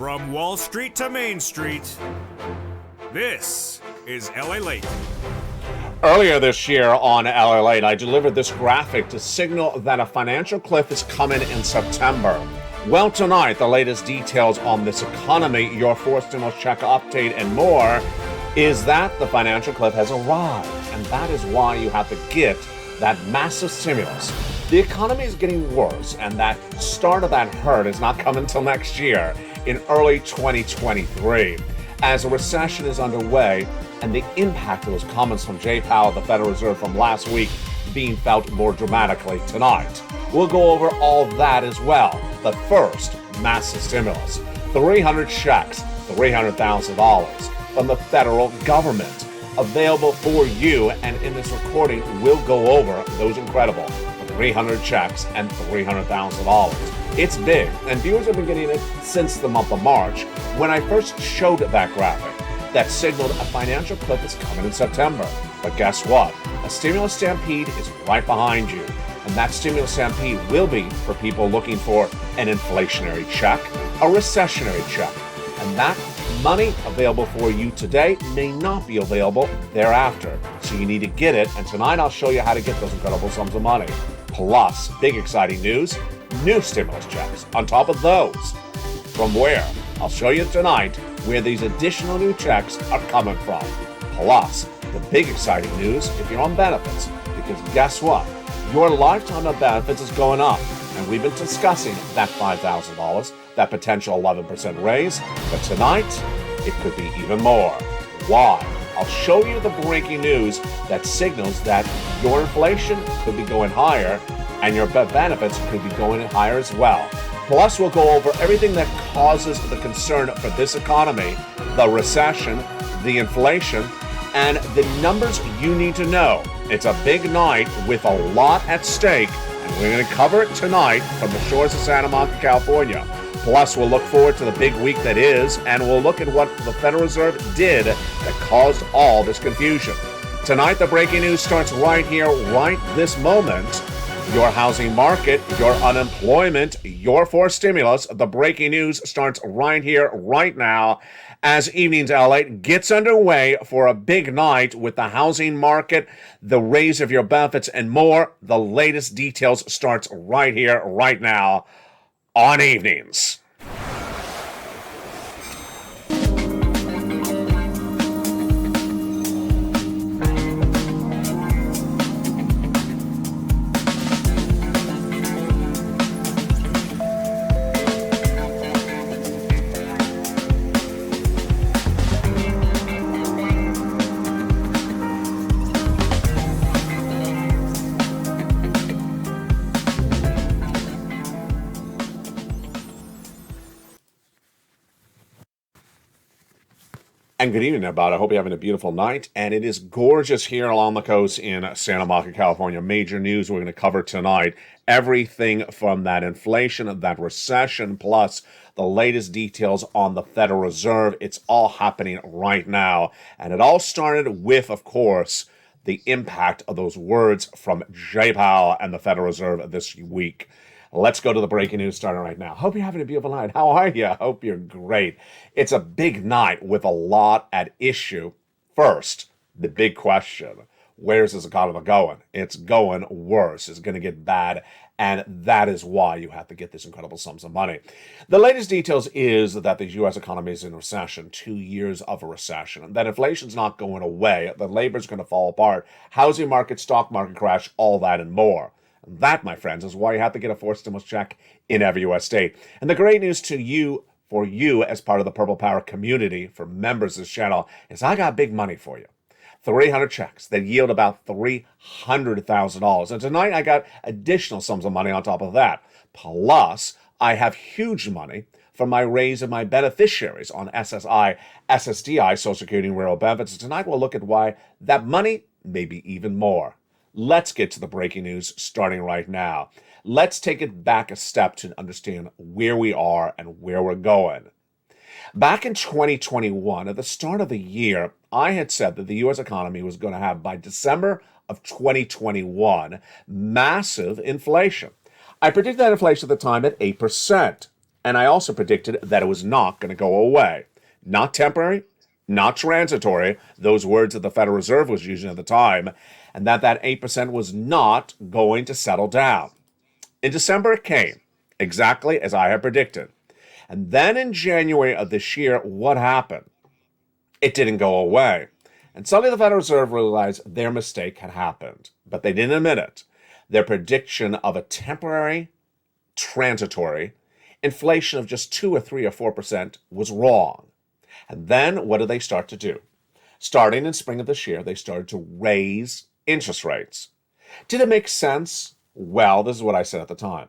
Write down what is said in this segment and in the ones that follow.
From Wall Street to Main Street, this is LALATE. Earlier this year on LALATE, I delivered this graphic to signal that a financial cliff is coming in September. Well, tonight, the latest details on this economy, your fourth stimulus check update, and more, is that the financial cliff has arrived. And that is why you have to get that massive stimulus. The economy is getting worse, and that start of that hurt is not coming until next year, in early 2023, as a recession is underway and the impact of those comments from Jay Powell, the Federal Reserve, from last week being felt more dramatically tonight. We'll go over all that as well. But first, massive stimulus. 300 checks, $300,000 from the federal government available for you, and in this recording, we'll go over those incredible 300 checks and $300,000. It's big, and viewers have been getting it since the month of March, when I first showed that graphic that signaled a financial cliff is coming in September. But guess what? A stimulus stampede is right behind you, and that stimulus stampede will be for people looking for an inflationary check, a recessionary check, and that money available for you today may not be available thereafter. So you need to get it, and tonight I'll show you how to get those incredible sums of money. Plus, big exciting news, new stimulus checks on top of those. From where? I'll show you tonight where these additional new checks are coming from. Plus, the big exciting news if you're on benefits, because guess what? Your lifetime of benefits is going up, and we've been discussing that $5,000, that potential 11% raise, but tonight, it could be even more. Why? I'll show you the breaking news that signals that your inflation could be going higher and your benefits could be going higher as well. Plus, we'll go over everything that causes the concern for this economy, the recession, the inflation, and the numbers you need to know. It's a big night with a lot at stake, and we're going to cover it tonight from the shores of Santa Monica, California. Plus, we'll look forward to the big week that is, and we'll look at what the Federal Reserve did that caused all this confusion. Tonight, the breaking news starts right here, right this moment. Your housing market, your unemployment, your forced stimulus. The breaking news starts right here, right now, as Evenings LA gets underway for a big night with the housing market, the raise of your benefits, and more. The latest details starts right here, right now, on Evenings. And good evening, everybody. I hope you're having a beautiful night. And it is gorgeous here along the coast in Santa Monica, California. Major news we're going to cover tonight. Everything from that inflation, that recession, plus the latest details on the Federal Reserve. It's all happening right now. And it all started with, of course, the impact of those words from Jay Powell and the Federal Reserve this week. Let's go to the breaking news starting right now. Hope you're having a beautiful night. How are you? I hope you're great. It's a big night with a lot at issue. First, the big question. Where's this economy going? It's going worse. It's going to get bad. And that is why you have to get this incredible sums of money. The latest details is that the U.S. economy is in recession, 2 years of a recession, that inflation's not going away, that labor's going to fall apart, housing market, stock market crash, all that and more. That, my friends, is why you have to get a forced stimulus check in every U.S. state. And the great news to you, for you as part of the Purple Power community, for members of this channel, is I got big money for you. 300 checks that yield about $300,000. And tonight I got additional sums of money on top of that. Plus, I have huge money from my raise of my beneficiaries on SSI, SSDI, Social Security and Rural Benefits. And tonight we'll look at why that money may be even more. Let's get to the breaking news starting right now. Let's take it back a step to understand where we are and where we're going. Back in 2021, at the start of the year, I had said that the U.S. economy was going to have, by December of 2021, massive inflation. I predicted that inflation at the time at 8%. And I also predicted that it was not going to go away. Not temporary, not transitory, those words that the Federal Reserve was using at the time, and that 8% was not going to settle down. In December, it came, exactly as I had predicted. And then in January of this year, what happened? It didn't go away. And suddenly the Federal Reserve realized their mistake had happened, but they didn't admit it. Their prediction of a temporary, transitory inflation of just 2 or 3 or 4% was wrong. And then what did they start to do? Starting in spring of this year, they started to raise interest rates. Did it make sense? Well, this is what I said at the time.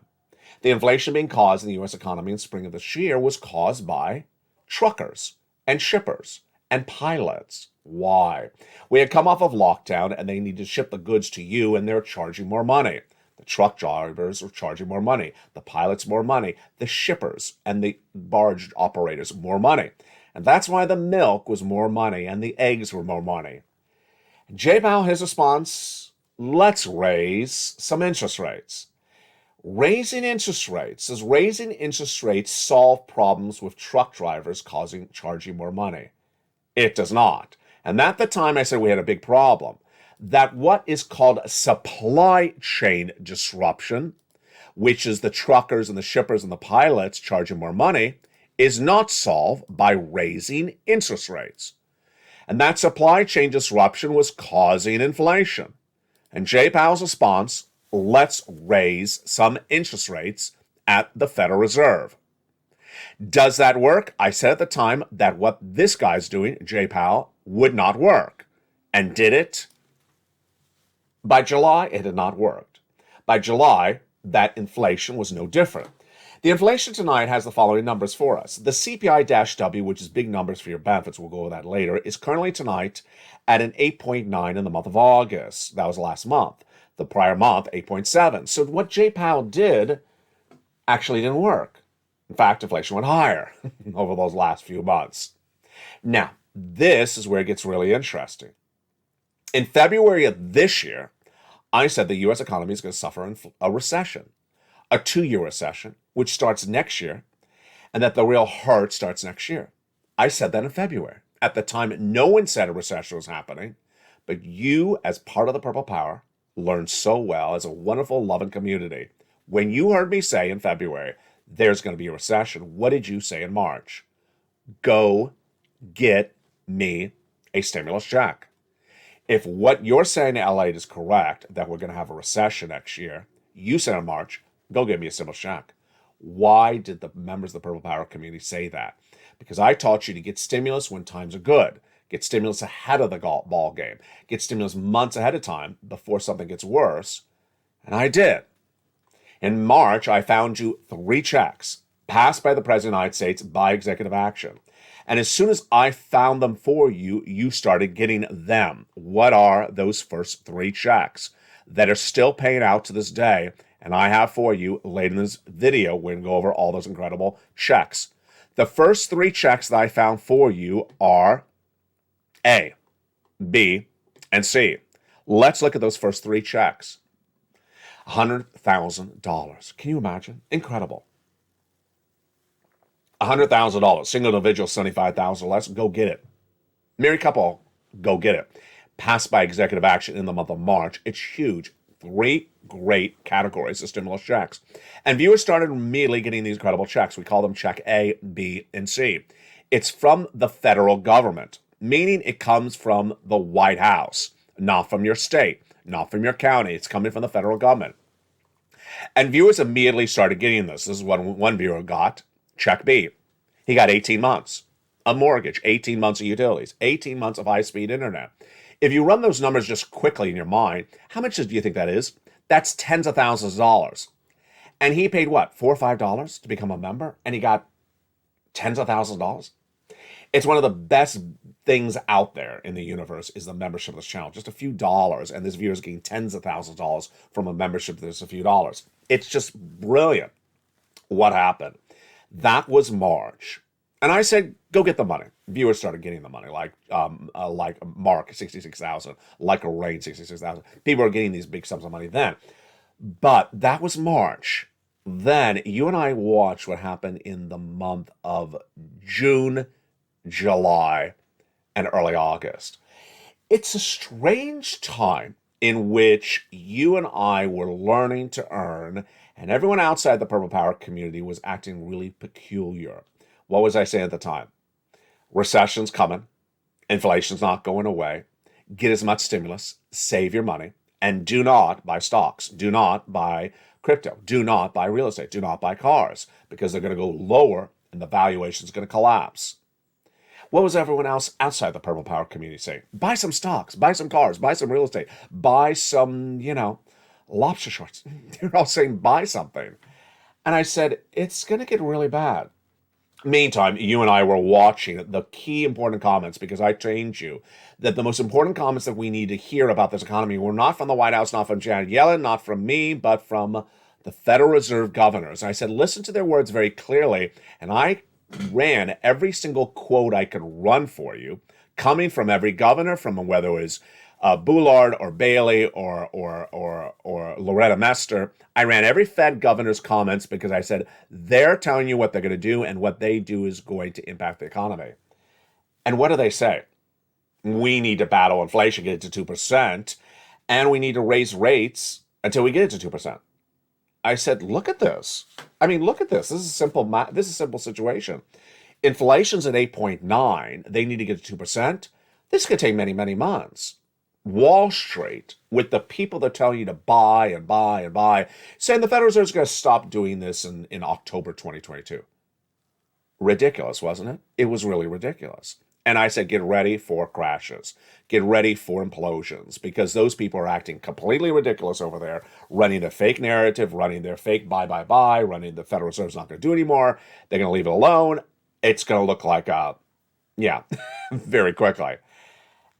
The inflation being caused in the U.S. economy in spring of this year was caused by truckers and shippers and pilots. Why? We had come off of lockdown and they needed to ship the goods to you and they're charging more money. The truck drivers are charging more money. The pilots more money. The shippers and the barge operators more money. And that's why the milk was more money and the eggs were more money. Jay Powell, his response, let's raise some interest rates. Raising interest rates. Does raising interest rates solve problems with truck drivers charging more money? It does not. And at the time I said we had a big problem. That what is called supply chain disruption, which is the truckers and the shippers and the pilots charging more money, is not solved by raising interest rates. And that supply chain disruption was causing inflation. And Jay Powell's response, let's raise some interest rates at the Federal Reserve. Does that work? I said at the time that what this guy's doing, Jay Powell, would not work. And did it? By July, it had not worked. By July, that inflation was no different. The inflation tonight has the following numbers for us. The CPI-W, which is big numbers for your benefits, we'll go over that later, is currently tonight at an 8.9 in the month of August. That was last month. The prior month, 8.7. So what Jay Powell did actually didn't work. In fact, inflation went higher over those last few months. Now, this is where it gets really interesting. In February of this year, I said the U.S. economy is going to suffer a recession, a 2-year recession, which starts next year, and that the real hurt starts next year. I said that in February. At the time, no one said a recession was happening, but you, as part of the Purple Power, learned so well as a wonderful, loving community. When you heard me say in February, there's going to be a recession, what did you say in March? Go get me a stimulus check. If what you're saying to LA is correct, that we're going to have a recession next year, you said in March, go get me a stimulus check. Why did the members of the Purple Power community say that? Because I taught you to get stimulus when times are good. Get stimulus ahead of the ball game. Get stimulus months ahead of time before something gets worse. And I did. In March, I found you 3 checks passed by the President of the United States by executive action. And as soon as I found them for you, you started getting them. What are those first 3 checks that are still paying out to this day? And I have for you later in this video, we're going to go over all those incredible checks. The first 3 checks that I found for you are A, B, and C. Let's look at those first 3 checks. $100,000. Can you imagine? Incredible. $100,000. Single individual, $75,000 less. Go get it. Married couple, go get it. Passed by executive action in the month of March. It's huge. 3 great categories of stimulus checks. And viewers started immediately getting these incredible checks. We call them check A, B, and C. It's from the federal government, meaning it comes from the White House, not from your state, not from your county. It's coming from the federal government. And viewers immediately started getting this. This is what one viewer got. Check B. He got 18 months. A mortgage, 18 months of utilities, 18 months of high-speed internet. If you run those numbers just quickly in your mind, how much do you think that is? That's tens of thousands of dollars. And he paid what, $4 or $5 to become a member? And he got tens of thousands of dollars? It's one of the best things out there in the universe is the membership of this channel. Just a few dollars, and this viewer is getting tens of thousands of dollars from a membership that's a few dollars. It's just brilliant. What happened? That was March. And I said, go get the money. Viewers started getting the money, like Mark, 66,000, like a Rain, 66,000. People are getting these big sums of money then. But that was March. Then you and I watched what happened in the month of June, July, and early August. It's a strange time in which you and I were learning to earn, and everyone outside the Purple Power community was acting really peculiar. What was I saying at the time? Recession's coming, inflation's not going away. Get as much stimulus, save your money, and do not buy stocks. Do not buy crypto. Do not buy real estate. Do not buy cars because they're going to go lower and the valuation is going to collapse. What was everyone else outside the Purple Power community saying? Buy some stocks, buy some cars, buy some real estate, buy some, lobster shorts. They're all saying buy something. And I said, it's going to get really bad. Meantime, you and I were watching the key important comments because I trained you that the most important comments that we need to hear about this economy were not from the White House, not from Janet Yellen, not from me, but from the Federal Reserve governors. And I said, listen to their words very clearly. And I ran every single quote I could run for you, coming from every governor, from whether it was Bullard or Bailey or Loretta Mester. I ran every Fed governor's comments because I said they're telling you what they're going to do, and what they do is going to impact the economy. And what do they say? We need to battle inflation, get it to 2%, and we need to raise rates until we get it to 2%. I said, look at this. I mean, look at this. This is a simple situation. Inflation's at 8.9. They need to get to 2%. This could take many, many months. Wall Street, with the people that tell you to buy and buy and buy, saying the Federal Reserve is going to stop doing this in October 2022. Ridiculous, wasn't it? It was really ridiculous. And I said, get ready for crashes. Get ready for implosions, because those people are acting completely ridiculous over there, running a fake narrative, running their fake buy, running the Federal Reserve's not going to do anymore. They're going to leave it alone. It's going to look like, very quickly.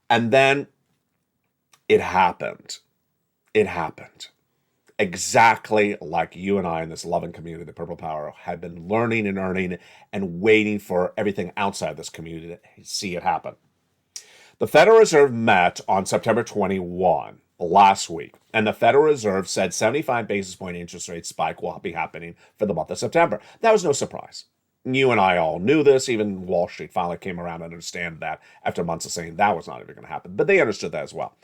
And then it happened. It happened. Exactly like you and I in this loving community, the Purple Power, had been learning and earning and waiting for everything outside this community to see it happen. The Federal Reserve met on September 21 last week, and the Federal Reserve said 75 basis point interest rate spike will be happening for the month of September. That was no surprise. You and I all knew this. Even Wall Street finally came around and understand that after months of saying that was not even going to happen. But they understood that as well.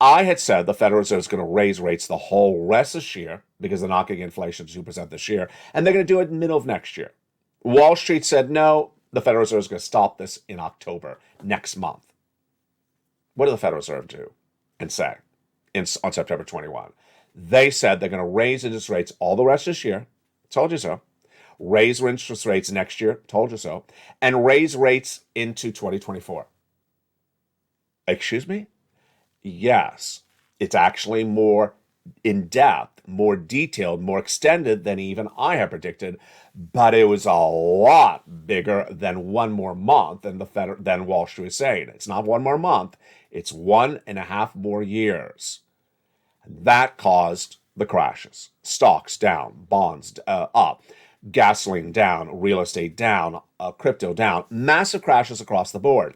I had said the Federal Reserve is going to raise rates the whole rest of this year because they're not getting inflation to 2% this year, and they're going to do it in the middle of next year. Wall Street said, no, the Federal Reserve is going to stop this in October, next month. What did the Federal Reserve do and say on September 21? They said they're going to raise interest rates all the rest of this year. Told you so. Raise interest rates next year. Told you so. And raise rates into 2024. Excuse me? Yes, it's actually more in-depth, more detailed, more extended than even I had predicted, but it was a lot bigger than one more month than Wall Street is saying. It's not one more month, it's 1.5 more years. That caused the crashes. Stocks down, bonds up, gasoline down, real estate down, crypto down, massive crashes across the board.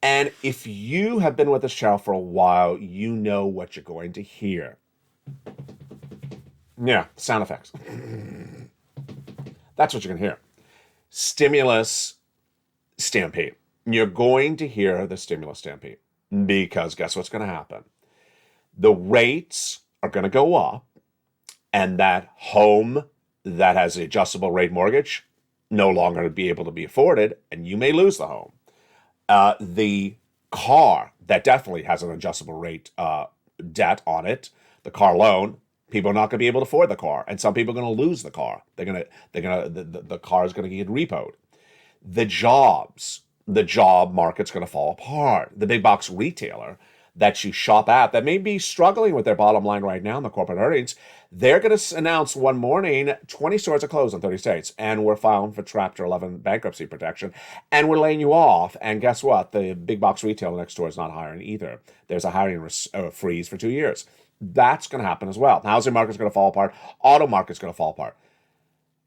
And if you have been with this channel for a while, you know what you're going to hear. Yeah, sound effects. That's what you're going to hear. Stimulus stampede. You're going to hear the stimulus stampede because guess what's going to happen? The rates are going to go up, and that home that has an adjustable rate mortgage no longer be able to be afforded, and you may lose the home. The car that definitely has an adjustable rate debt on it, the car loan, people are not going to be able to afford the car, and some people are going to lose the car. The car is going to get repoed. The job market's going to fall apart. The big box retailer that you shop at that may be struggling with their bottom line right now in the corporate earnings, they're going to announce one morning 20 stores are closed in 30 states, and we're filing for Chapter 11 bankruptcy protection, and we're laying you off. And guess what? The big box retailer next door is not hiring either. There's a hiring freeze for 2 years. That's going to happen as well. The housing market's going to fall apart. Auto market's going to fall apart.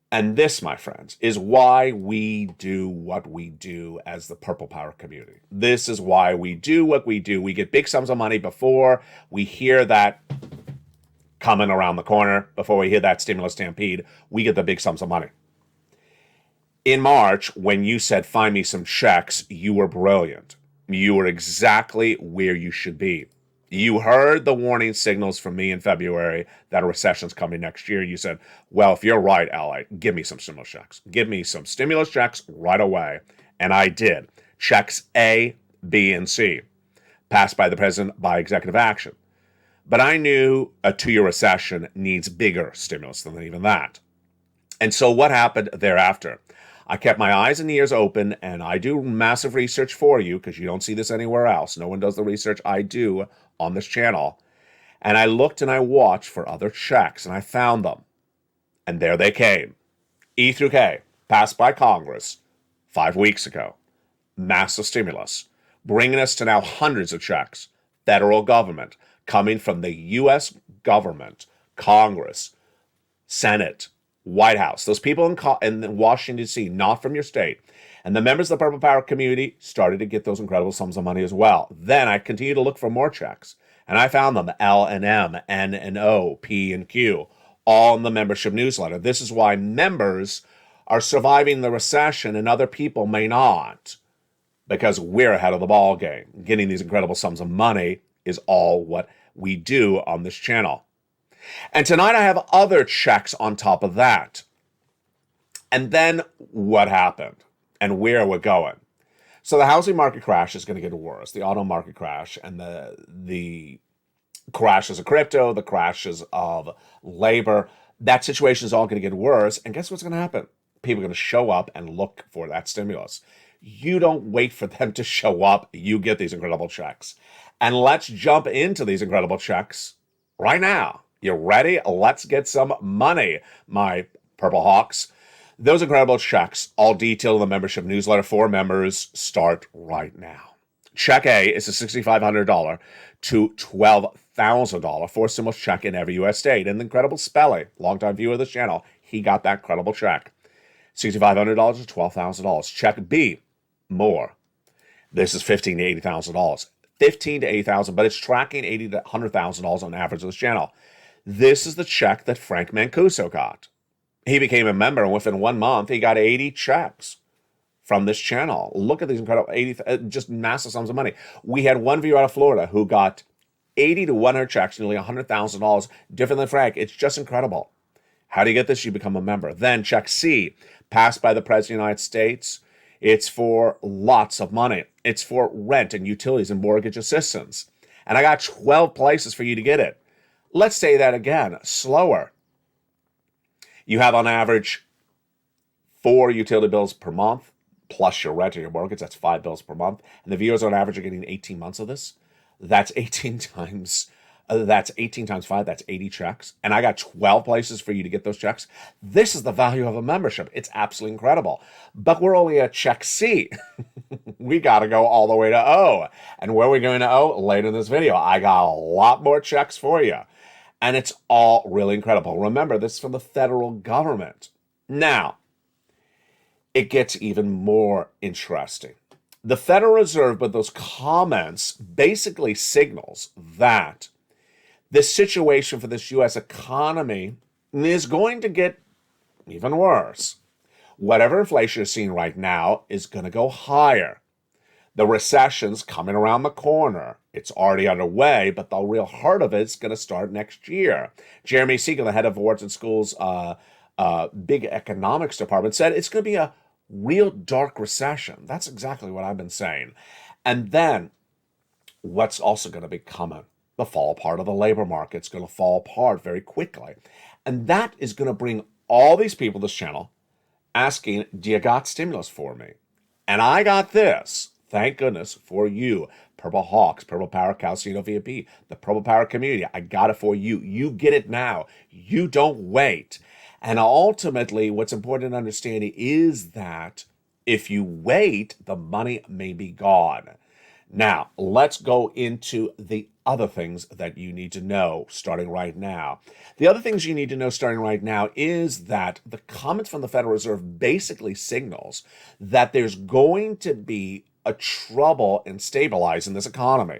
And this, my friends, is why we do what we do as the Purple Power community. This is why we do what we do. We get big sums of money before we hear that coming around the corner. Before we hit that stimulus stampede, we get the big sums of money. In March, when you said, find me some checks, you were brilliant. You were exactly where you should be. You heard the warning signals from me in February that a recession's coming next year. You said, well, if you're right, LALATE, give me some stimulus checks. Give me some stimulus checks right away. And I did. Checks A, B, and C. Passed by the president by executive action. But I knew a 2-year recession needs bigger stimulus than even that. And so what happened thereafter? I kept my eyes and ears open, and I do massive research for you because you don't see this anywhere else. No one does the research I do on this channel. And I looked and I watched for other checks, and I found them. And there they came. E through K, passed by Congress 5 weeks ago. Massive stimulus, bringing us to now hundreds of checks. Federal government, coming from the U.S. government, Congress, Senate, White House, those people in Washington, D.C., not from your state. And the members of the Purple Power community started to get those incredible sums of money as well. Then I continued to look for more checks, and I found them, L and M, N and O, P and Q, all in the membership newsletter. This is why members are surviving the recession and other people may not, because we're ahead of the ball game. Getting these incredible sums of money is all what we do on this channel. And tonight I have other checks on top of that. And then what happened and where we're going. So the housing market crash is going to get worse. The auto market crash and the crashes of crypto, the crashes of labor, that situation is all going to get worse. And guess what's going to happen? People are going to show up and look for that stimulus. You don't wait for them to show up. You get these incredible checks. And let's jump into these incredible checks right now. You ready? Let's get some money, my Purple Hawks. Those incredible checks, all detailed in the membership newsletter for members, start right now. Check A is a $6,500 to $12,000 for stimulus check in every U.S. state. And the incredible Spelly, longtime viewer of this channel, he got that incredible check. $6,500 to $12,000. Check B, more. This is $15,000 to $80,000. $15,000 to $80,000, but it's tracking $80,000 to $100,000 on average of this channel. This is the check that Frank Mancuso got. He became a member, and within 1 month, he got 80 checks from this channel. Look at these incredible 80, just massive sums of money. We had one viewer out of Florida who got 80 to 100 checks, nearly $100,000, different than Frank. It's just incredible. How do you get this? You become a member. Then check C, passed by the President of the United States. It's for lots of money. It's for rent and utilities and mortgage assistance. And I got 12 places for you to get it. Let's say that again, slower. You have on average 4 utility bills per month, plus your rent or your mortgage. That's 5 bills per month. And the viewers on average are getting 18 months of this. That's 18 times 5. That's 80 checks. And I got 12 places for you to get those checks. This is the value of a membership. It's absolutely incredible. But we're only at check C. We got to go all the way to O. And where are we going to O? Later in this video. I got a lot more checks for you. And it's all really incredible. Remember, this is from the federal government. Now, it gets even more interesting. The Federal Reserve, with those comments, basically signals that the situation for this U.S. economy is going to get even worse. Whatever inflation is seeing right now is going to go higher. The recession's coming around the corner. It's already underway, but the real heart of it's going to start next year. Jeremy Siegel, the head of Wharton School's big economics department, said it's going to be a real dark recession. That's exactly what I've been saying. And then what's also going to be coming? The fall apart of the labor market's going to fall apart very quickly. And that is going to bring all these people to this channel asking, do you got stimulus for me? And I got this. Thank goodness for you, Purple Hawks, Purple Power Calcino VIP, the Purple Power community. I got it for you. You get it now. You don't wait. And ultimately, what's important to understand is that if you wait, the money may be gone. Now, let's go into the other things that you need to know starting right now. The other things you need to know starting right now is that the comments from the Federal Reserve basically signals that there's going to be a trouble in stabilizing this economy.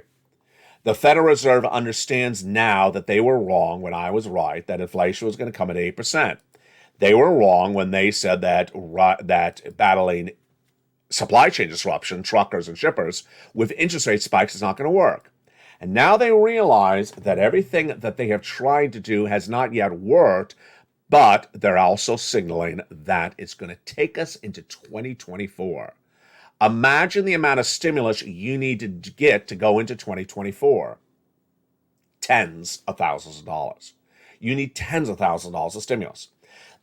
The Federal Reserve understands now that they were wrong when I was right, that inflation was going to come at 8%. They were wrong when they said that battling supply chain disruption, truckers and shippers, with interest rate spikes is not going to work. And now they realize that everything that they have tried to do has not yet worked, but they're also signaling that it's going to take us into 2024. Imagine the amount of stimulus you need to get to go into 2024. Tens of thousands of dollars. You need tens of thousands of dollars of stimulus.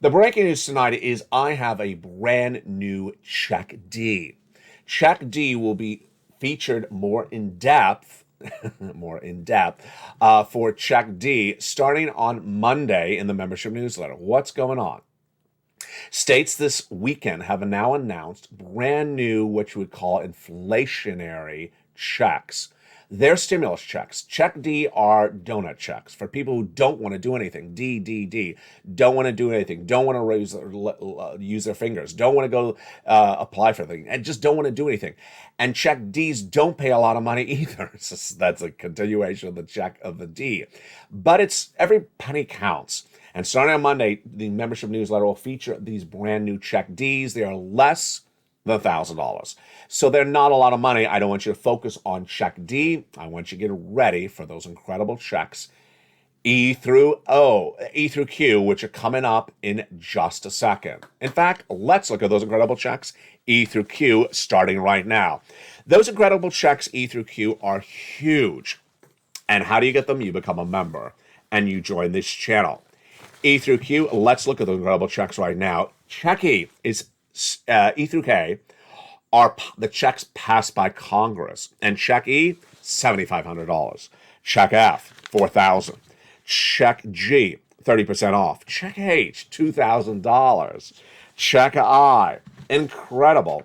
The breaking news tonight is I have a brand new Check D. Check D will be featured more in depth for Check D starting on Monday in the membership newsletter. What's going on? States this weekend have now announced brand new, what you would call inflationary checks. They're stimulus checks. Check D are donut checks for people who don't want to do anything. D. Don't want to do anything. Don't want to use their fingers. Don't want to go apply for things. And just don't want to do anything. And check Ds don't pay a lot of money either. That's a continuation of the check of the D. But it's every penny counts. And starting on Monday, the membership newsletter will feature these brand new Check Ds. They are less than $1,000. So they're not a lot of money. I don't want you to focus on Check D. I want you to get ready for those incredible checks E through Q, which are coming up in just a second. In fact, let's look at those incredible checks E through Q starting right now. Those incredible checks E through Q are huge. And how do you get them? You become a member and you join this channel. E through Q, let's look at the incredible checks right now. Check E is E through K are the checks passed by Congress. And Check E, $7,500. Check F, $4,000. Check G, 30% off. Check H, $2,000. Check I, incredible,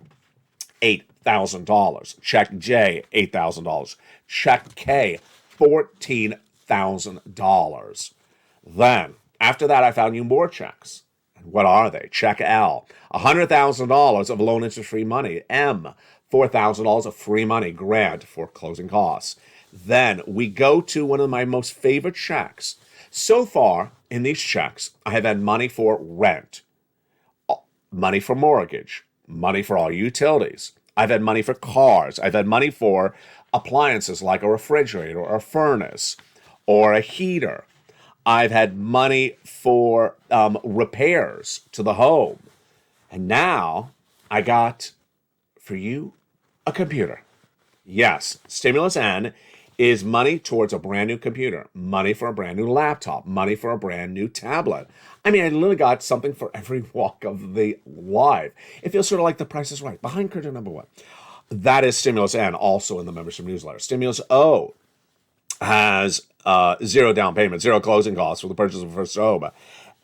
$8,000. Check J, $8,000. Check K, $14,000. Then, after that, I found you more checks. And what are they? Check L, $100,000 of loan interest-free money. M, $4,000 of free money grant for closing costs. Then we go to one of my most favorite checks. So far, in these checks, I have had money for rent, money for mortgage, money for all utilities. I've had money for cars. I've had money for appliances like a refrigerator or a furnace or a heater. I've had money for repairs to the home. And now I got, for you, a computer. Yes, Stimulus N is money towards a brand new computer, money for a brand new laptop, money for a brand new tablet. I mean, I literally got something for every walk of the life. It feels sort of like The Price is Right. Behind curtain number one. That is Stimulus N, also in the membership newsletter. Stimulus O has zero down payment, zero closing costs for the purchase of a first home.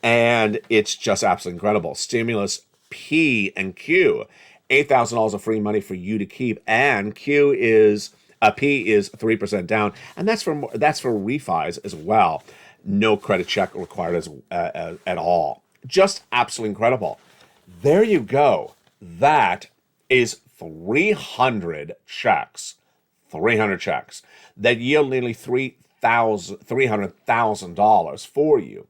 And it's just absolutely incredible. Stimulus P and Q, $8,000 of free money for you to keep. And P is 3% down. And that's for refis as well. No credit check required at all. Just absolutely incredible. There you go. That is 300 checks. 300 checks that yield nearly $300,000 for you.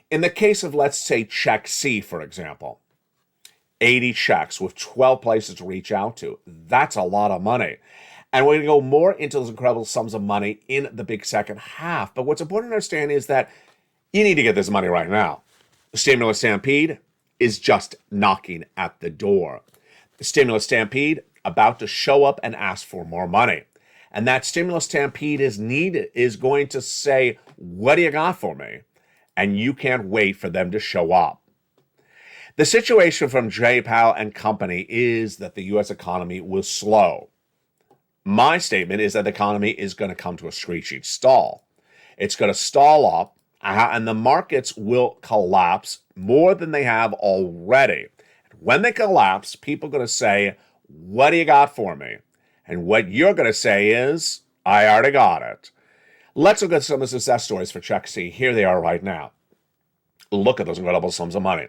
In the case of, let's say, Check C, for example, 80 checks with 12 places to reach out to. That's a lot of money. And we're going to go more into those incredible sums of money in the big second half. But what's important to understand is that you need to get this money right now. The Stimulus Stampede is just knocking at the door. The Stimulus Stampede about to show up and ask for more money. And that Stimulus Stampede is going to say, what do you got for me? And you can't wait for them to show up. The situation from Jay Powell and company is that the U.S. economy will slow. My statement is that the economy is going to come to a screeching stall. It's going to stall up, and the markets will collapse more than they have already. When they collapse, people are going to say, what do you got for me? And what you're going to say is, I already got it. Let's look at some of the success stories for Check C. Here they are right now. Look at those incredible sums of money.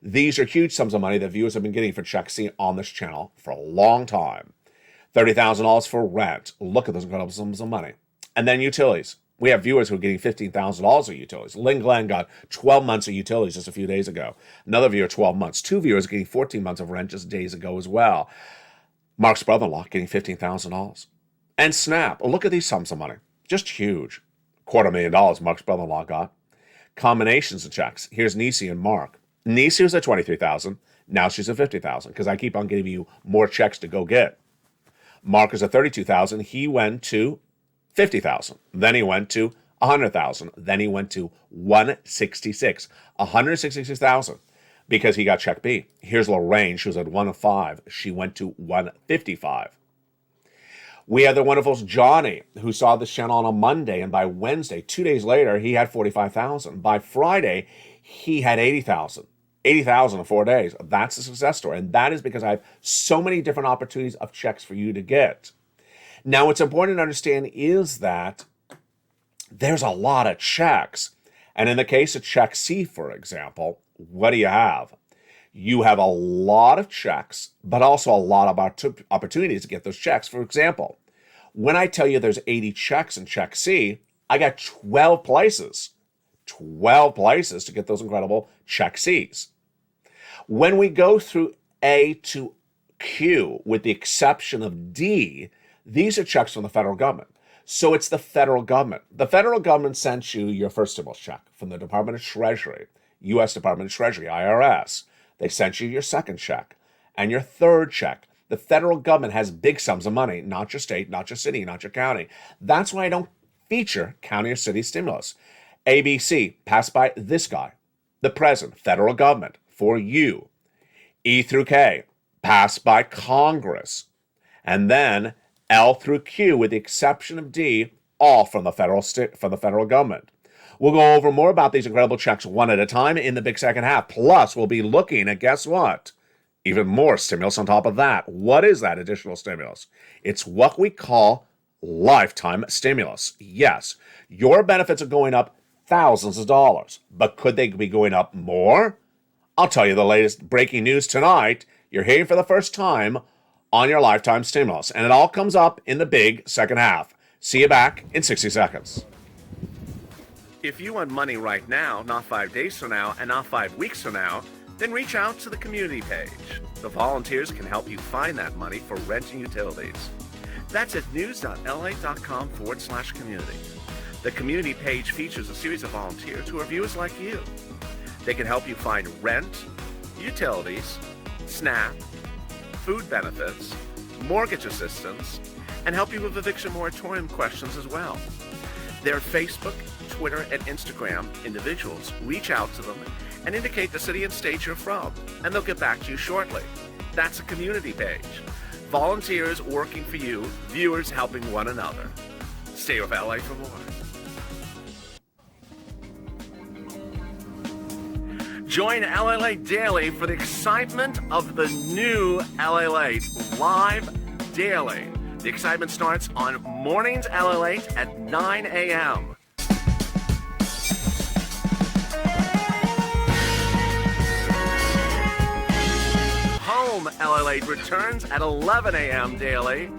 These are huge sums of money that viewers have been getting for Check C on this channel for a long time. $30,000 for rent. Look at those incredible sums of money. And then utilities. We have viewers who are getting $15,000 of utilities. Lynn Glenn got 12 months of utilities just a few days ago. Another viewer, 12 months. Two viewers getting 14 months of rent just days ago as well. Mark's brother-in-law getting $15,000. And Snap. Oh, look at these sums of money. Just huge. $250,000 Mark's brother-in-law got. Combinations of checks. Here's Nisi and Mark. Nisi was at $23,000. Now she's at $50,000 because I keep on giving you more checks to go get. Mark is at $32,000. He went to $50,000. Then he went to $100,000. Then he went to $166,000 because he got check B. Here's Lorraine. She was at 105. She went to 155. We had the wonderful Johnny, who saw this channel on a Monday, and by Wednesday, 2 days later, he had 45,000. By Friday, he had 80,000. 80,000 in 4 days. That's a success story, and that is because I have so many different opportunities of checks for you to get. Now, what's important to understand is that there's a lot of checks, and in the case of check C, for example, what do you have? You have a lot of checks, but also a lot of opportunities to get those checks. For example, when I tell you there's 80 checks in check C, I got 12 places. 12 places to get those incredible check Cs. When we go through A to Q, with the exception of D, these are checks from the federal government. So it's the federal government. The federal government sent you your first stimulus check from the Department of Treasury, U.S. Department of Treasury, IRS. They sent you your second check and your third check. The federal government has big sums of money, not your state, not your city, not your county. That's why I don't feature county or city stimulus. ABC, passed by this guy, the president, federal government, for you. E through K, passed by Congress. And then L through Q, with the exception of D, all from the federal government. We'll go over more about these incredible checks one at a time in the big second half. Plus, we'll be looking at, guess what? Even more stimulus on top of that. What is that additional stimulus? It's what we call lifetime stimulus. Yes, your benefits are going up thousands of dollars, but could they be going up more? I'll tell you the latest breaking news tonight. You're hearing for the first time on your lifetime stimulus, and it all comes up in the big second half. See you back in 60 seconds. If you want money right now, not 5 days from now, and not 5 weeks from now, then reach out to the community page. The volunteers can help you find that money for rent and utilities. That's at news.la.com/community. The community page features a series of volunteers who are viewers like you. They can help you find rent, utilities, SNAP, food benefits, mortgage assistance, and help you with eviction moratorium questions as well. Their Facebook, Twitter, and Instagram individuals reach out to them and indicate the city and state you're from, and they'll get back to you shortly. That's a community page. Volunteers working for you, viewers helping one another. Stay with LA for more. Join LALATE Daily for the excitement of the new LALATE live daily. The excitement starts on mornings LALATE at 9 a.m. Home LALATE returns at 11 a.m. daily.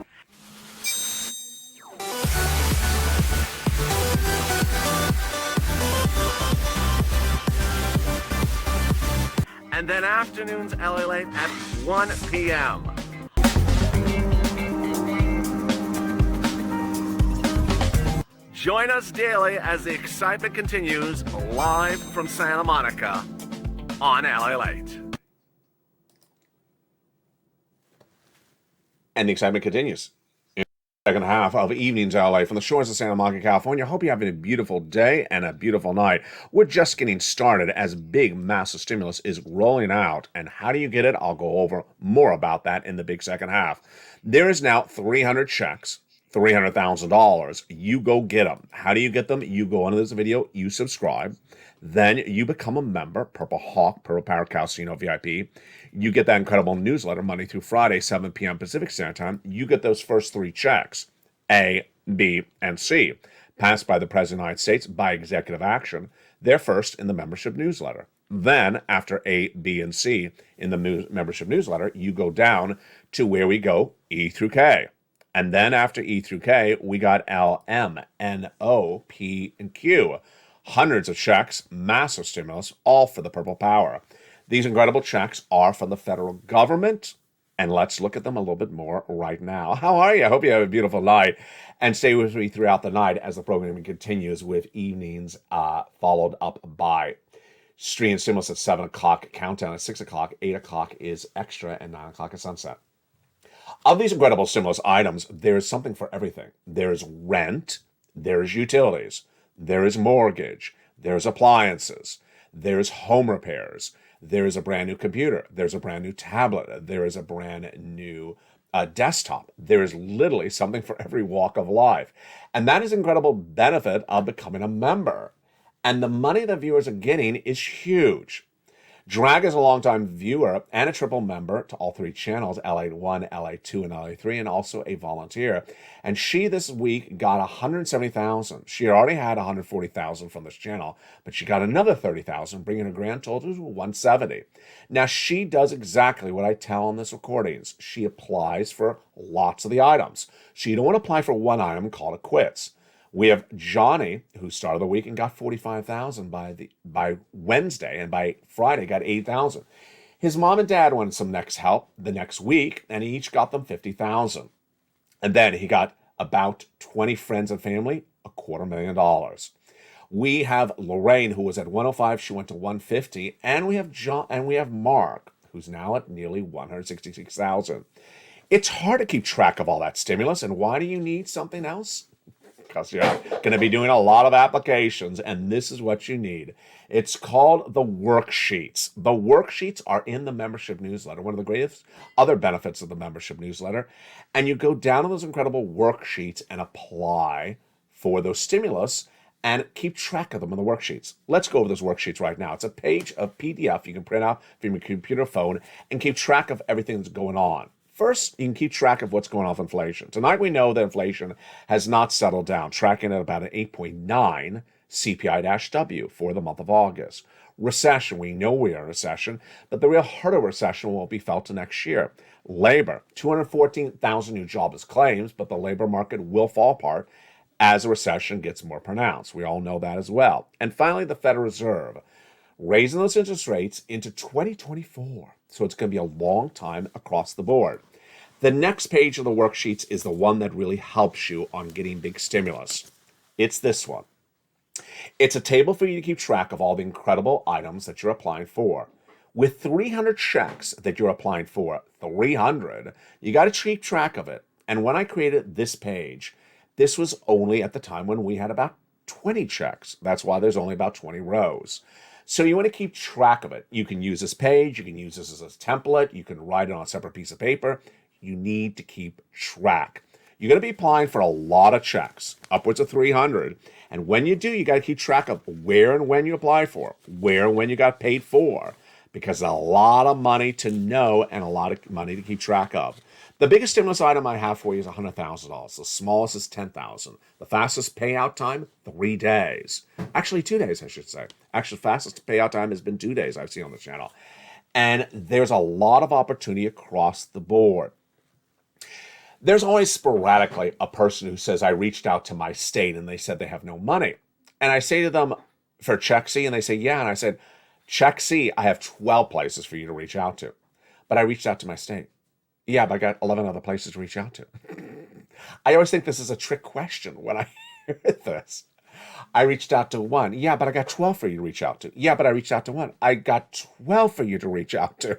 And then afternoons LALATE at 1 p.m. Join us daily as the excitement continues live from Santa Monica on LALATE. And the excitement continues in the second half of Evenings LA from the shores of Santa Monica, California. I hope you're having a beautiful day and a beautiful night. We're just getting started as big, massive stimulus is rolling out. And how do you get it? I'll go over more about that in the big second half. There is now 300 checks, $300,000. You go get them. How do you get them? You go under this video, you subscribe. Then you become a member, Purple Hawk, Purple Power Casino VIP. You get that incredible newsletter Monday through Friday, 7 p.m. Pacific Standard Time. You get those first 3 checks, A, B, and C, passed by the President of the United States by executive action. They're first in the membership newsletter. Then, after A, B, and C in the membership newsletter, you go down to where we go, E through K. And then after E through K, we got L, M, N, O, P, and Q. Hundreds of checks, massive stimulus, all for the purple power. These incredible checks are from the federal government, and let's look at them a little bit more right now. How are you? I hope you have a beautiful night, and stay with me throughout the night as the programming continues with evenings followed up by stream stimulus at 7 o'clock, countdown at 6 o'clock, 8 o'clock is extra, and 9 o'clock is sunset. Of these incredible stimulus items, there is something for everything. There is rent, there is utilities, there is mortgage, there's appliances, there's home repairs, there is a brand new computer, there's a brand new tablet, there is a brand new desktop. There is literally something for every walk of life. And that is incredible benefit of becoming a member. And the money that viewers are getting is huge. Drag is a longtime viewer and a triple member to all three channels, LA1, LA2, and LA3, and also a volunteer. And she this week got 170,000. She already had 140,000 from this channel, but she got another 30,000, bringing her grand total to 170. Now, she does exactly what I tell on this recordings. She applies for lots of the items. So you don't want to apply for one item and call it quits. We have Johnny, who started the week and got 45,000 by Wednesday, and by Friday got 8,000. His mom and dad wanted some next help the next week, and he each got them 50,000. And then he got about 20 friends and family, $250,000. We have Lorraine, who was at 105, she went to 150, and we have Mark, who's now at nearly 166,000. It's hard to keep track of all that stimulus, and why do you need something else? Because you're going to be doing a lot of applications, and this is what you need. It's called the worksheets. The worksheets are in the membership newsletter, one of the greatest other benefits of the membership newsletter. And you go down to those incredible worksheets and apply for those stimulus and keep track of them in the worksheets. Let's go over those worksheets right now. It's a page of PDF you can print out from your computer or phone and keep track of everything that's going on. First, you can keep track of what's going on with inflation. Tonight, we know that inflation has not settled down, tracking at about an 8.9 CPI-W for the month of August. Recession, we know we are in a recession, but the real heart of recession will be felt next year. Labor, 214,000 new jobless claims, but the labor market will fall apart as a recession gets more pronounced. We all know that as well. And finally, the Federal Reserve, raising those interest rates into 2024. So it's going to be a long time across the board. The next page of the worksheets is the one that really helps you on getting big stimulus. It's this one. It's a table for you to keep track of all the incredible items that you're applying for. With 300 checks that you're applying for, 300, you got to keep track of it. And when I created this page, this was only at the time when we had about 20 checks. That's why there's only about 20 rows. So you want to keep track of it. You can use this page. You can use this as a template. You can write it on a separate piece of paper. You need to keep track. You're going to be applying for a lot of checks, upwards of 300. And when you do, you got to keep track of where and when you apply for, where and when you got paid for, because a lot of money to know and a lot of money to keep track of. The biggest stimulus item I have for you is $100,000. The smallest is $10,000. The fastest payout time, 3 days. Actually, 2 days, I should say. Actually, fastest payout time has been 2 days I've seen on the channel. And there's a lot of opportunity across the board. There's always sporadically a person who says, I reached out to my state and they said they have no money. And I say to them, for Check C, and they say, yeah. And I said, Check C, I have 12 places for you to reach out to. But I reached out to my state. Yeah, but I got 11 other places to reach out to. I always think this is a trick question when I hear this. I reached out to one. Yeah, but I got 12 for you to reach out to. Yeah, but I reached out to one. I got 12 for you to reach out to.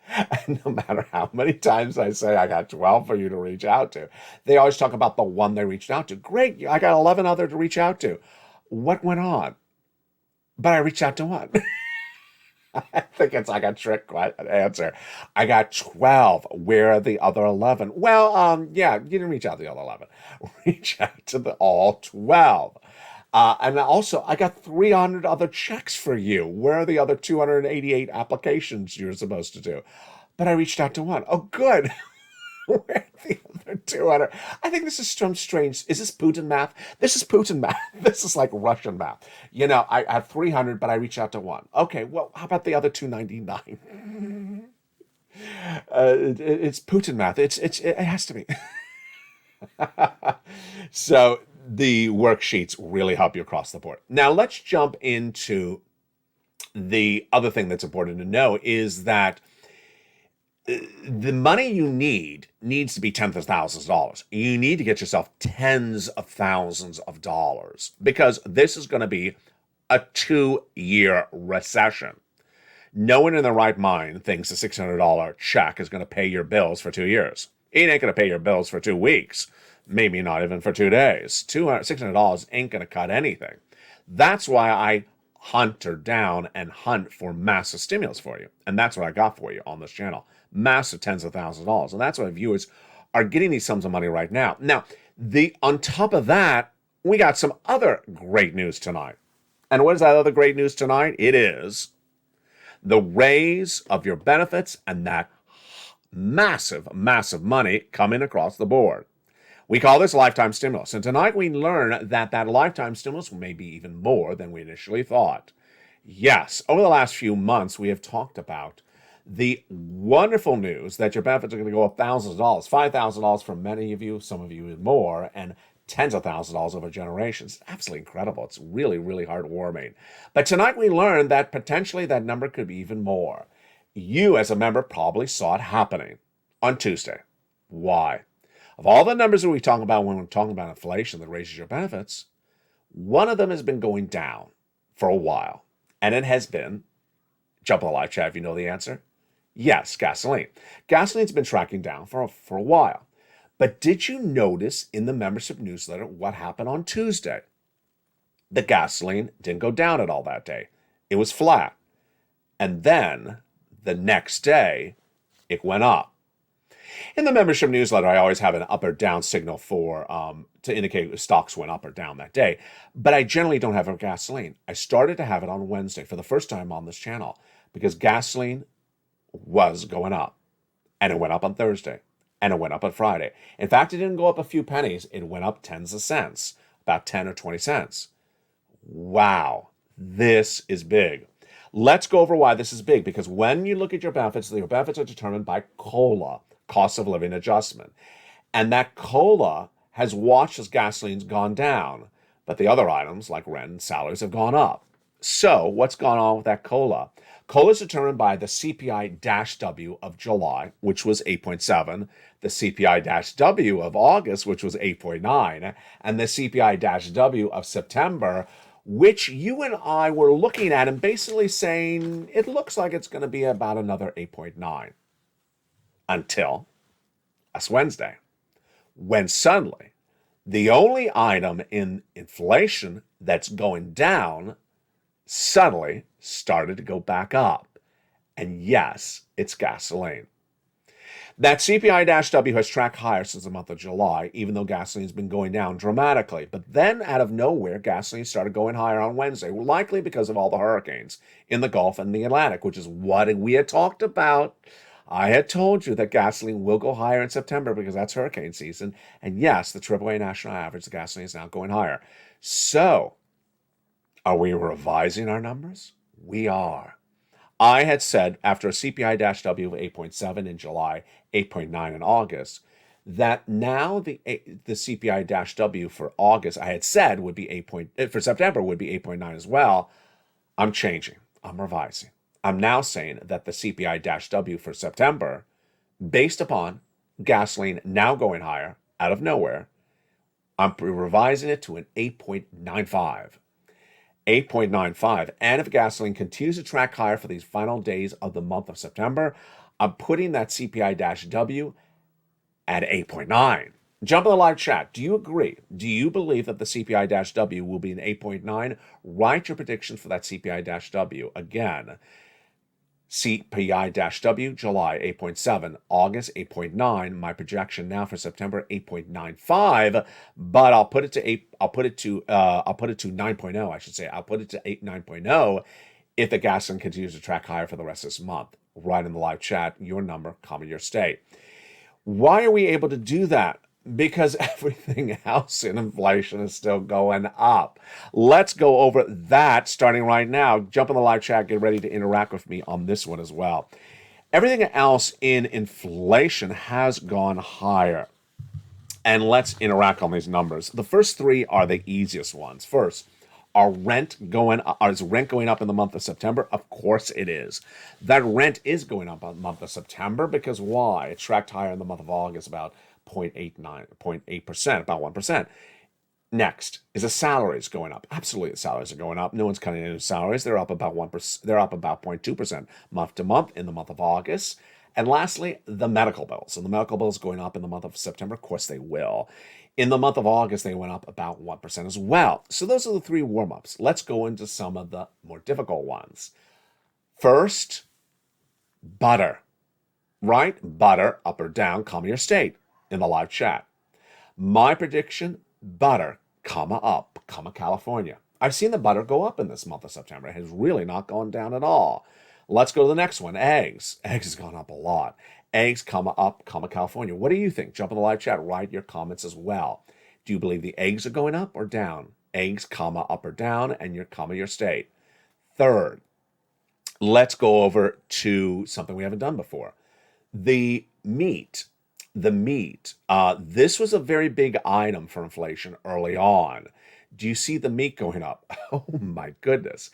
And no matter how many times I say I got 12 for you to reach out to, they always talk about the one they reached out to. Great, I got 11 other to reach out to. What went on? But I reached out to one. I think it's like a trick answer. I got 12. Where are the other 11? Well, yeah, you didn't reach out to the other 11. Reach out to all 12. And also, I got 300 other checks for you. Where are the other 288 applications you're supposed to do? But I reached out to one. Oh, good. Where are the other 200? I think this is some strange. Is this Putin math? This is Putin math. This is like Russian math. You know, I have 300, but I reach out to one. Okay, well, how about the other 299? It's Putin math. It has to be. So the worksheets really help you across the board. Now let's jump into the other thing that's important to know is that the money you needs to be tens of thousands of dollars. You need to get yourself tens of thousands of dollars because this is going to be a 2-year recession. No one in their right mind thinks a $600 check is going to pay your bills for 2 years. It ain't going to pay your bills for 2 weeks, maybe not even for 2 days. $600 ain't going to cut anything. That's why I hunter down and hunt for massive stimulus for you. And that's what I got for you on this channel. Massive tens of thousands of dollars. And that's why viewers are getting these sums of money right now. Now, on top of that, we got some other great news tonight. And what is that other great news tonight? It is the raise of your benefits and that massive, massive money coming across the board. We call this lifetime stimulus. And tonight we learn that that lifetime stimulus may be even more than we initially thought. Yes, over the last few months, we have talked about the wonderful news that your benefits are going to go up thousands of dollars, $5,000 for many of you, some of you even more, and tens of thousands of dollars over generations. It's absolutely incredible. It's really, really heartwarming. But tonight we learned that potentially that number could be even more. You as a member probably saw it happening on Tuesday. Why? Of all the numbers that we talk about when we're talking about inflation that raises your benefits, one of them has been going down for a while. And it has been, jump on the live chat if you know the answer, yes, gasoline. Gasoline's been tracking down for a while. But did you notice in the membership newsletter what happened on Tuesday? The gasoline didn't go down at all that day. It was flat. And then the next day, it went up. In the membership newsletter, I always have an up or down signal to indicate if stocks went up or down that day. But I generally don't have it for gasoline. I started to have it on Wednesday for the first time on this channel because gasoline was going up. And it went up on Thursday. And it went up on Friday. In fact, it didn't go up a few pennies. It went up tens of cents, about 10 or 20 cents. Wow, this is big. Let's go over why this is big, because when you look at your benefits are determined by COLA, cost of living adjustment. And that COLA has watched as gasoline's gone down, but the other items like rent and salaries have gone up. So what's gone on with that COLA? COLA is determined by the CPI-W of July, which was 8.7, the CPI-W of August, which was 8.9, and the CPI-W of September, which you and I were looking at and basically saying it looks like it's going to be about another 8.9 until last Wednesday, when suddenly the only item in inflation that's going down suddenly started to go back up. And yes, it's gasoline. That CPI-W has tracked higher since the month of July, even though gasoline's been going down dramatically. But then, out of nowhere, gasoline started going higher on Wednesday, likely because of all the hurricanes in the Gulf and the Atlantic, which is what we had talked about. I had told you that gasoline will go higher in September because that's hurricane season. And yes, the AAA national average, the gasoline is now going higher. So, are we revising our numbers? We are. I had said after a CPI-W of 8.7 in July, 8.9 in August, that now the CPI-W for August, I had said would be for September would be 8.9 as well. I'm changing. I'm revising. I'm now saying that the CPI-W for September, based upon gasoline now going higher out of nowhere, I'm revising it to an 8.95. 8.95. And if gasoline continues to track higher for these final days of the month of September, I'm putting that CPI-W at 8.9. Jump in the live chat. Do you agree? Do you believe that the CPI-W will be an 8.9? Write your predictions for that CPI-W. Again, CPI-W, July 8.7, August 8.9. My projection now for September 8.95, but I'll put it to 9.0. I should say I'll put it to 9.0 if the gasoline continues to track higher for the rest of this month. Write in the live chat your number, comma your state. Why are we able to do that? Because everything else in inflation is still going up. Let's go over that starting right now. Jump in the live chat. Get ready to interact with me on this one as well. Everything else in inflation has gone higher. And let's interact on these numbers. The first three are the easiest ones. First, is rent going up in the month of September? Of course it is. That rent is going up in the month of September because why? It tracked higher in the month of August, about 0.8%, about 1%. Next, is the salaries going up? Absolutely, the salaries are going up. No one's cutting into salaries. They're up about 1%. They're up about 0.2% month to month in the month of August. And lastly, the medical bills. And the medical bills going up in the month of September? Of course they will. In the month of August, they went up about 1% as well. So those are the three warm-ups. Let's go into some of the more difficult ones. First, butter. Right? Butter, up or down, comma your state in the live chat. My prediction, butter, comma up, comma California. I've seen the butter go up in this month of September. It has really not gone down at all. Let's go to the next one, eggs. Eggs has gone up a lot. Eggs, comma up, comma California. What do you think? Jump in the live chat, write your comments as well. Do you believe the eggs are going up or down? Eggs, comma up or down, and your comma your state. Third, let's go over to something we haven't done before. The meat. This was a very big item for inflation early on. Do you see the meat going up? Oh my goodness.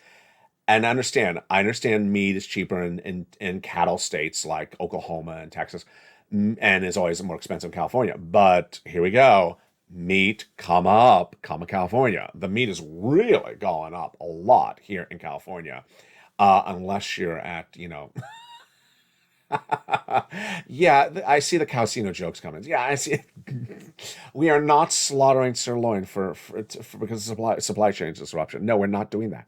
And I understand meat is cheaper in cattle states like Oklahoma and Texas, and is always more expensive in California. But here we go. Meat, comma up, comma California. The meat is really going up a lot here in California, unless you're at, yeah, I see the Calcino jokes coming. Yeah, I see. We are not slaughtering sirloin for because of supply chain disruption. No, we're not doing that.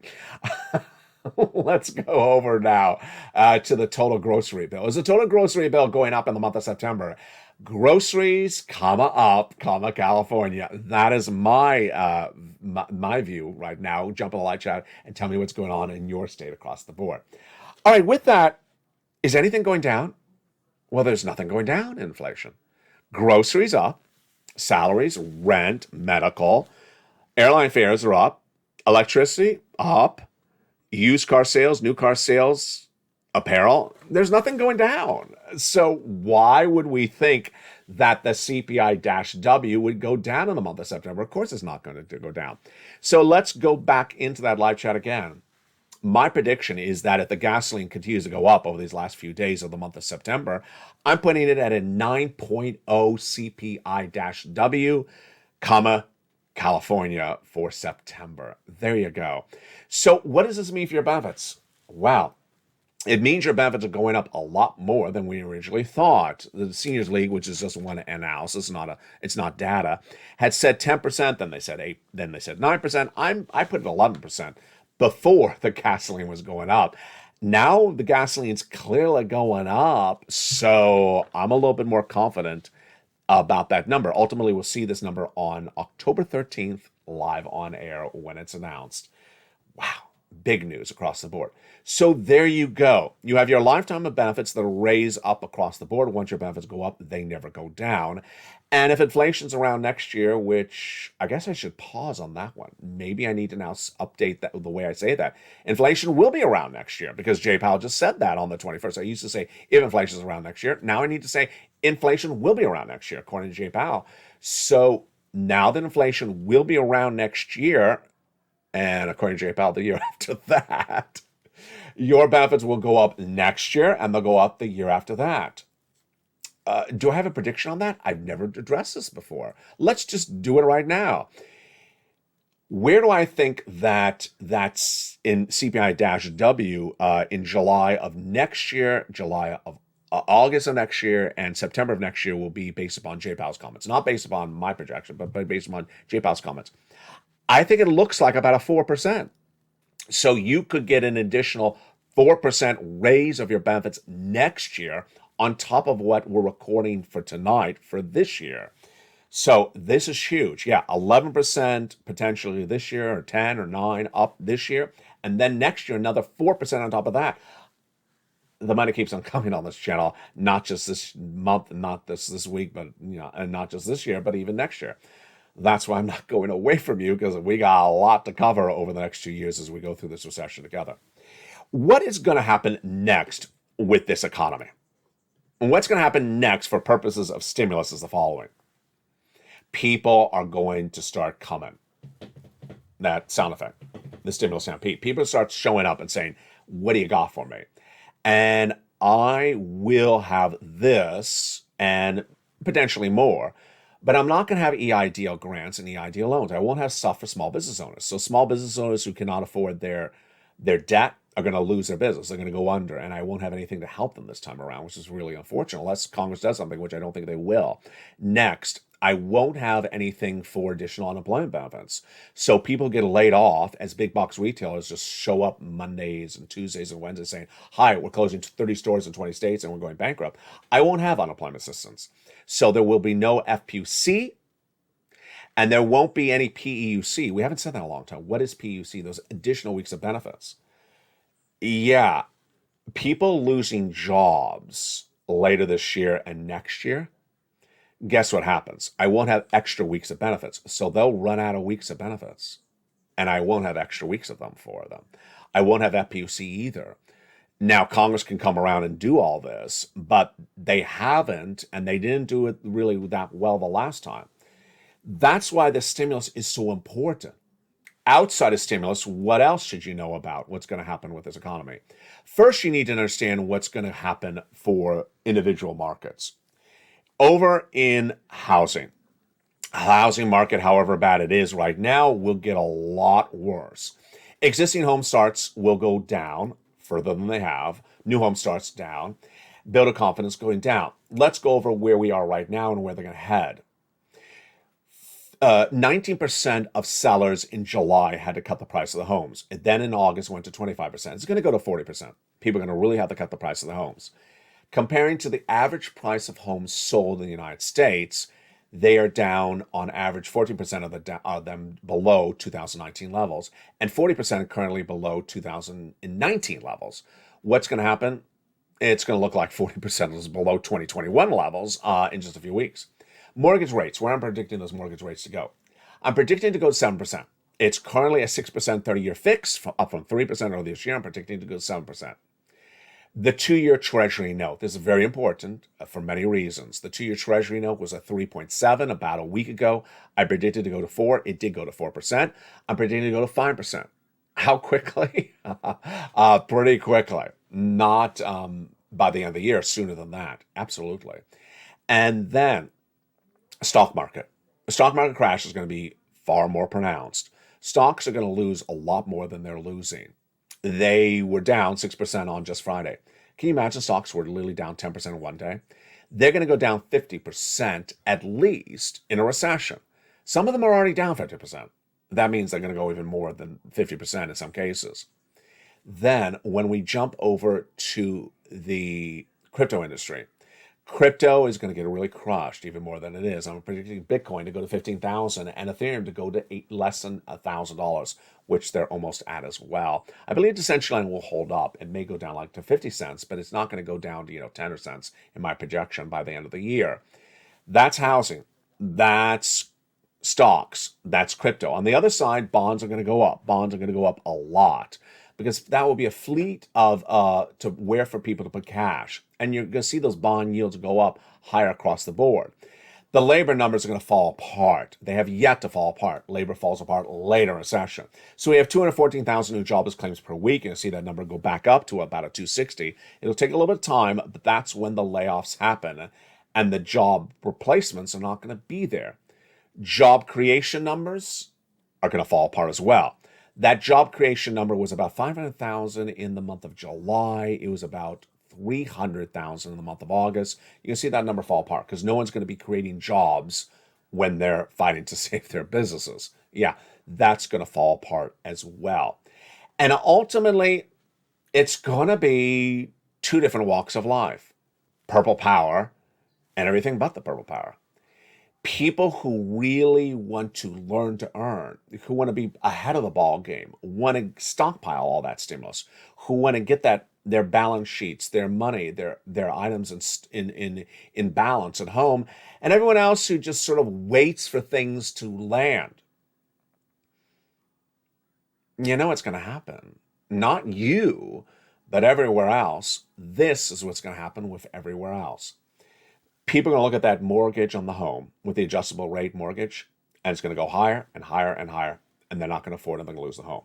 Let's go over now to the total grocery bill. Is the total grocery bill going up in the month of September? Groceries, comma up, comma California. That is my my view right now. Jump in the live chat and tell me what's going on in your state across the board. All right, with that, is anything going down? Well, there's nothing going down in inflation. Groceries up, salaries, rent, medical, airline fares are up, electricity up, used car sales, new car sales, apparel, there's nothing going down. So why would we think that the CPI-W would go down in the month of September? Of course it's not going to go down. So let's go back into that live chat again. My prediction is that if the gasoline continues to go up over these last few days of the month of September, I'm putting it at a 9.0 CPI-W, comma, California for September. There you go. So what does this mean for your benefits? Well, it means your benefits are going up a lot more than we originally thought. The Seniors League, which is just one analysis, it's not data, had said 10%, then they said 8%, then they said 9%. I put it 11% before the gasoline was going up. Now the gasoline's clearly going up, so I'm a little bit more confident about that number. Ultimately, we'll see this number on October 13th, live on air when it's announced. Wow, big news across the board. So there you go. You have your lifetime of benefits that raise up across the board. Once your benefits go up, they never go down. And if inflation's around next year, which I guess I should pause on that one. Maybe I need to now update that the way I say that. Inflation will be around next year because Jay Powell just said that on the 21st. I used to say if inflation's around next year. Now I need to say inflation will be around next year, according to Jay Powell. So now that inflation will be around next year, and according to Jay Powell, the year after that, your benefits will go up next year and they'll go up the year after that. Do I have a prediction on that? I've never addressed this before. Let's just do it right now. Where do I think that's in CPI-W in July of next year, July of August of next year, and September of next year will be based upon Jay Powell's comments. Not based upon my projection, but based upon Jay Powell's comments. I think it looks like about a 4%. So you could get an additional 4% raise of your benefits next year on top of what we're recording for tonight for this year. So this is huge. Yeah, 11% potentially this year, or 10 or 9 up this year. And then next year, another 4% on top of that. The money keeps on coming on this channel, not just this month, not this week, but and not just this year, but even next year. That's why I'm not going away from you, because we got a lot to cover over the next 2 years as we go through this recession together. What is going to happen next with this economy? And what's going to happen next for purposes of stimulus is the following. people are going to start coming. That sound effect, the stimulus sound. People start showing up and saying, what do you got for me? And I will have this and potentially more, but I'm not going to have EIDL grants and EIDL loans. I won't have stuff for small business owners. So small business owners who cannot afford their debt are going to lose their business. They're going to go under, and I won't have anything to help them this time around, which is really unfortunate, unless Congress does something, which I don't think they will. Next, I won't have anything for additional unemployment benefits. So people get laid off as big box retailers just show up Mondays and Tuesdays and Wednesdays saying, hi, we're closing 30 stores in 20 states and we're going bankrupt. I won't have unemployment assistance. So there will be no FPUC and there won't be any PEUC. We haven't said that in a long time. What is PEUC? Those additional weeks of benefits. Yeah, people losing jobs later this year and next year, guess what happens? I won't have extra weeks of benefits. So they'll run out of weeks of benefits and I won't have extra weeks of them for them. I won't have FPUC either. Now, Congress can come around and do all this, but they haven't, and they didn't do it really that well the last time. That's why the stimulus is so important. Outside of stimulus, what else should you know about what's going to happen with this economy? First, you need to understand what's going to happen for individual markets. Over in housing market, however bad it is right now, will get a lot worse. Existing home starts will go down further than they have. New home starts down. Builder confidence going down. Let's go over where we are right now and where they're going to head. 19% of sellers in July had to cut the price of the homes. And then in August went to 25%. It's going to go to 40%. People are going to really have to cut the price of the homes. Comparing to the average price of homes sold in the United States, they are down on average 14% of them below 2019 levels, and 40% currently below 2019 levels. What's going to happen? It's going to look like 40% is below 2021 levels in just a few weeks. Mortgage rates, where I'm predicting those mortgage rates to go. I'm predicting to go to 7%. It's currently a 6% 30-year fix, up from 3% earlier this year. I'm predicting to go to 7%. The 2-year Treasury note, this is very important for many reasons. The 2-year Treasury note was a 3.7 about a week ago. I predicted to go to 4. It did go to 4%. I'm predicting to go to 5%. How quickly? Pretty quickly. Not by the end of the year, sooner than that. Absolutely. And then stock market. The stock market crash is going to be far more pronounced. Stocks are going to lose a lot more than they're losing. They were down 6% on just Friday. Can you imagine stocks were literally down 10% in one day? They're going to go down 50% at least in a recession. Some of them are already down 50%. That means they're going to go even more than 50% in some cases. Then when we jump over to the crypto industry, crypto is going to get really crushed even more than it is. I'm predicting Bitcoin to go to 15,000 and Ethereum to go to less than $1,000, which they're almost at as well. I believe Decentraland will hold up. It may go down like to 50 cents, but it's not going to go down to 10 cents in my projection by the end of the year. That's housing. That's stocks. That's crypto. On the other side, bonds are going to go up. Bonds are going to go up a lot, because that will be a fleet of to where for people to put cash. And you're going to see those bond yields go up higher across the board. The labor numbers are going to fall apart. They have yet to fall apart. Labor falls apart later in a session. So we have 214,000 new jobless claims per week. And you'll see that number go back up to about a 260. It'll take a little bit of time, but that's when the layoffs happen. And the job replacements are not going to be there. Job creation numbers are going to fall apart as well. That job creation number was about 500,000 in the month of July. It was about 300,000 in the month of August. You can see that number fall apart because no one's going to be creating jobs when they're fighting to save their businesses. Yeah, that's going to fall apart as well. And ultimately, it's going to be two different walks of life. Purple power and everything but the purple power. People who really want to learn to earn, who want to be ahead of the ball game, want to stockpile all that stimulus, who want to get their balance sheets, their money, their items in balance at home, and everyone else who just sort of waits for things to land. You know what's going to happen. Not you, but everywhere else. This is what's going to happen with everywhere else. People are going to look at that mortgage on the home with the adjustable rate mortgage, and it's going to go higher and higher and higher, and they're not going to afford it, and they're going to lose the home.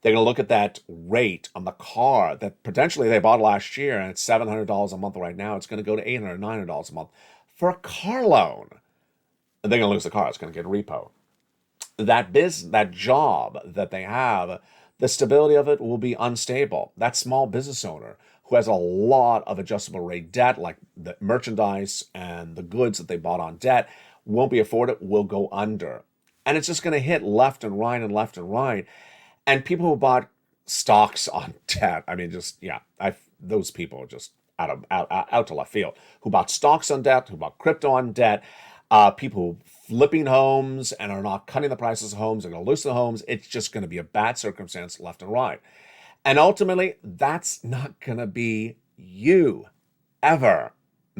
They're going to look at that rate on the car that potentially they bought last year, and it's $700 a month right now. It's going to go to $800, $900 a month for a car loan. And they're going to lose the car. It's going to get repo. That job that they have, the stability of it will be unstable. That small business owner who has a lot of adjustable rate debt, like the merchandise and the goods that they bought on debt, won't be afforded, will go under. And it's just going to hit left and right and left and right. And people who bought stocks on debt, I mean, just, yeah, those people are just out to left field. Who bought stocks on debt, who bought crypto on debt, people flipping homes and are not cutting the prices of homes, are going to lose the homes. It's just going to be a bad circumstance left and right. And ultimately, that's not going to be you ever,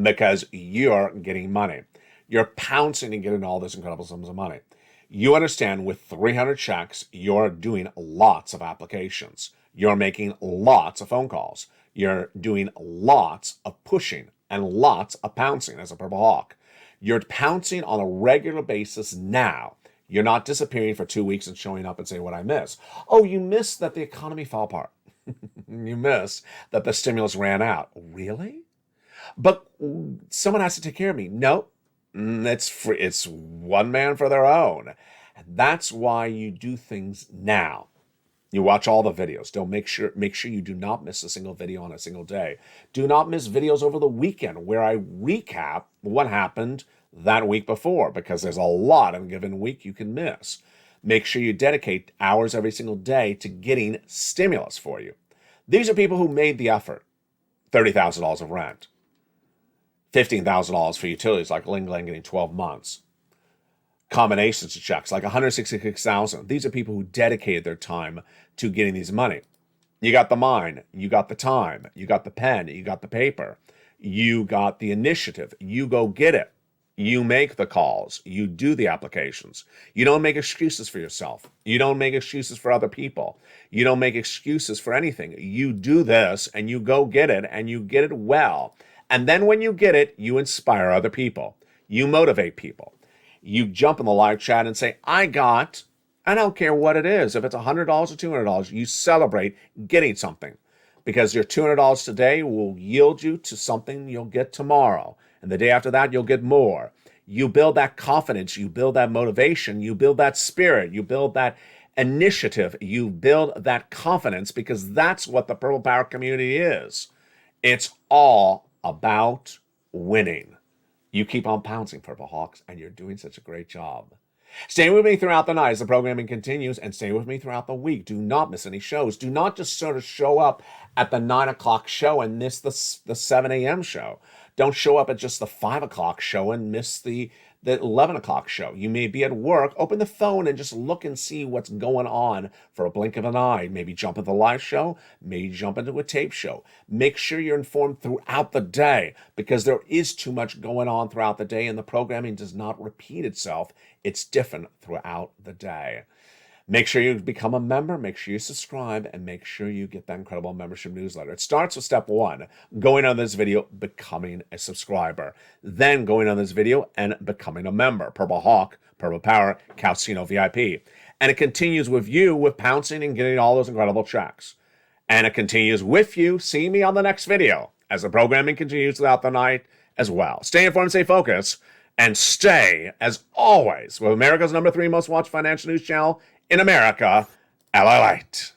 because you're getting money. You're pouncing and getting all this incredible sums of money. You understand with 300 checks, you're doing lots of applications. You're making lots of phone calls. You're doing lots of pushing and lots of pouncing as a Purple Hawk. You're pouncing on a regular basis now. You're not disappearing for 2 weeks and showing up and saying, what I miss. Oh, you missed that the economy fell apart. You missed that the stimulus ran out. Really? But someone has to take care of me. No, it's free. It's one man for their own. And that's why you do things now. You watch all the videos. Don't make sure you do not miss a single video on a single day. Do not miss videos over the weekend where I recap what happened that week before, because there's a lot in a given week you can miss. Make sure you dedicate hours every single day to getting stimulus for you. These are people who made the effort. $30,000 of rent. $15,000 for utilities like Ling Ling getting 12 months. Combinations of checks like $166,000. These are people who dedicated their time to getting these money. You got the mind, you got the time, you got the pen, you got the paper, you got the initiative. You go get it. You make the calls. You do the applications. You don't make excuses for yourself. You don't make excuses for other people. You don't make excuses for anything. You do this and you go get it, and you get it well. And then when you get it, you inspire other people. You motivate people. You jump in the live chat and say, I don't care what it is. If it's $100 or $200, you celebrate getting something, because your $200 today will yield you to something you'll get tomorrow. And the day after that, you'll get more. You build that confidence. You build that motivation. You build that spirit. You build that initiative. You build that confidence, because that's what the Purple Power community is. It's all about winning. You keep on pouncing, Purple Hawks, and you're doing such a great job. Stay with me throughout the night as the programming continues, and stay with me throughout the week. Do not miss any shows. Do not just sort of show up at the 9 o'clock show and miss the 7 a.m. show. Don't show up at just the 5 o'clock show and miss the 11 o'clock show. You may be at work. Open the phone and just look and see what's going on for a blink of an eye. Maybe jump into the live show. Maybe jump into a tape show. Make sure you're informed throughout the day, because there is too much going on throughout the day, and the programming does not repeat itself. It's different throughout the day. Make sure you become a member, make sure you subscribe, and make sure you get that incredible membership newsletter. It starts with step 1, going on this video, becoming a subscriber. Then going on this video and becoming a member. Purple Hawk, Purple Power, Calcino VIP. And it continues with you with pouncing and getting all those incredible checks. And it continues with you seeing me on the next video as the programming continues throughout the night as well. Stay informed, stay focused, and stay, as always, with America's #3 most watched financial news channel in America, LALATE.